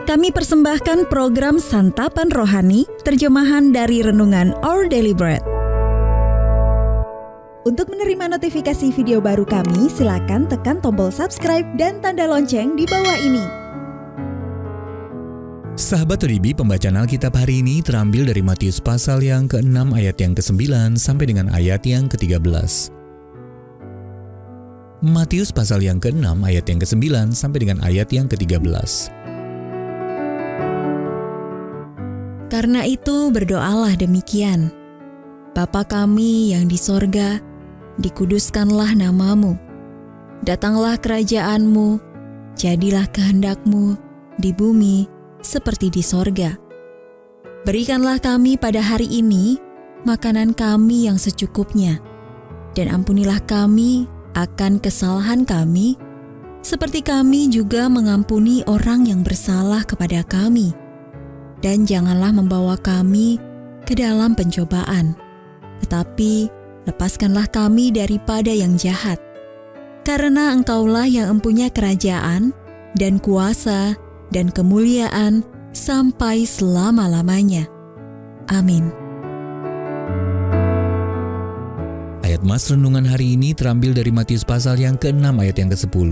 Kami persembahkan program Santapan Rohani, terjemahan dari Renungan Our Daily Bread. Untuk menerima notifikasi video baru kami, silakan tekan tombol subscribe dan tanda lonceng di bawah ini. Sahabat ODB, pembacaan Alkitab hari ini terambil dari Matius pasal yang ke-6 ayat yang ke-9 sampai dengan ayat yang ke-13. Matius pasal yang ke-6 ayat yang ke-9 sampai dengan ayat yang ke-13. Karena itu berdoalah demikian. Bapa kami yang di sorga, dikuduskanlah namamu. Datanglah kerajaanmu, jadilah kehendakmu di bumi seperti di sorga. Berikanlah kami pada hari ini makanan kami yang secukupnya, dan ampunilah kami akan kesalahan kami, seperti kami juga mengampuni orang yang bersalah kepada kami. Dan janganlah membawa kami ke dalam pencobaan, tetapi lepaskanlah kami daripada yang jahat. Karena Engkaulah yang empunya kerajaan dan kuasa dan kemuliaan sampai selama-lamanya. Amin. Ayat mas renungan hari ini terambil dari Matius pasal yang ke-6 ayat yang ke-10.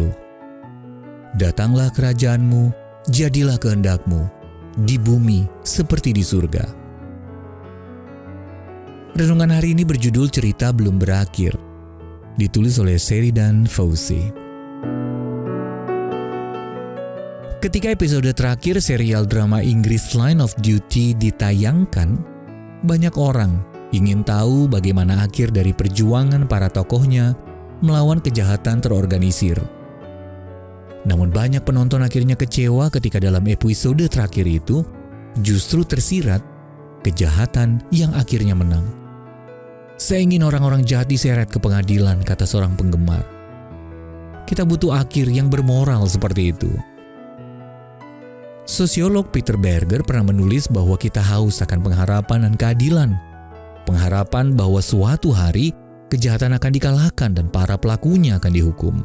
Datanglah kerajaanmu, jadilah kehendakmu, di bumi seperti di surga. Renungan hari ini berjudul Cerita Belum Berakhir, ditulis oleh Sheridan Fauzi. Ketika episode terakhir serial drama Inggris Line of Duty ditayangkan, banyak orang ingin tahu bagaimana akhir dari perjuangan para tokohnya melawan kejahatan terorganisir. Namun banyak penonton akhirnya kecewa ketika dalam episode terakhir itu justru tersirat kejahatan yang akhirnya menang. Saya ingin orang-orang jahat diseret ke pengadilan, kata seorang penggemar. Kita butuh akhir yang bermoral seperti itu. Sosiolog Peter Berger pernah menulis bahwa kita haus akan pengharapan dan keadilan. Pengharapan bahwa suatu hari kejahatan akan dikalahkan dan para pelakunya akan dihukum.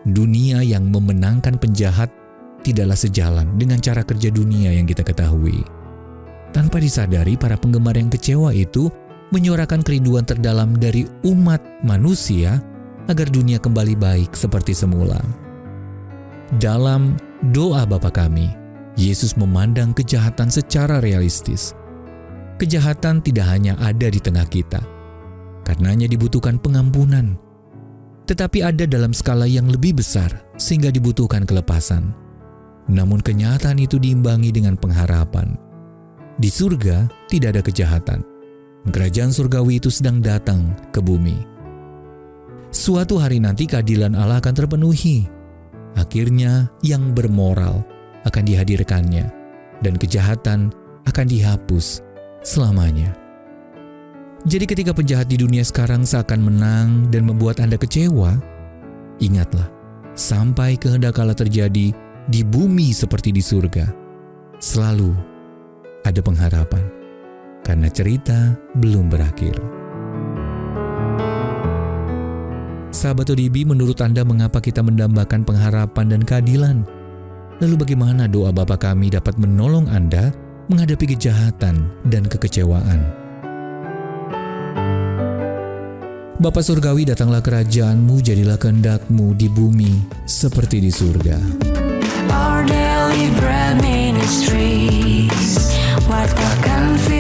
Dunia yang memenangkan penjahat tidaklah sejalan dengan cara kerja dunia yang kita ketahui. Tanpa disadari, para penggemar yang kecewa itu menyuarakan kerinduan terdalam dari umat manusia agar dunia kembali baik seperti semula. Dalam doa Bapa kami, Yesus memandang kejahatan secara realistis. Kejahatan tidak hanya ada di tengah kita, karenanya dibutuhkan pengampunan. Tetapi ada dalam skala yang lebih besar sehingga dibutuhkan kelepasan. Namun kenyataan itu diimbangi dengan pengharapan. Di surga tidak ada kejahatan. Kerajaan surgawi itu sedang datang ke bumi. Suatu hari nanti keadilan Allah akan terpenuhi. Akhirnya yang bermoral akan dihadirkannya dan kejahatan akan dihapus selamanya. Jadi ketika penjahat di dunia sekarang seakan menang dan membuat Anda kecewa, ingatlah, sampai kehendak Allah terjadi di bumi seperti di surga, selalu ada pengharapan, karena cerita belum berakhir. Sahabat ODB, menurut Anda mengapa kita mendambakan pengharapan dan keadilan? Lalu bagaimana doa Bapa kami dapat menolong Anda menghadapi kejahatan dan kekecewaan? Bapa Surgawi, datanglah kerajaanmu, jadilah kehendakmu di bumi seperti di surga. Our Daily Bread Ministries, wartakan firman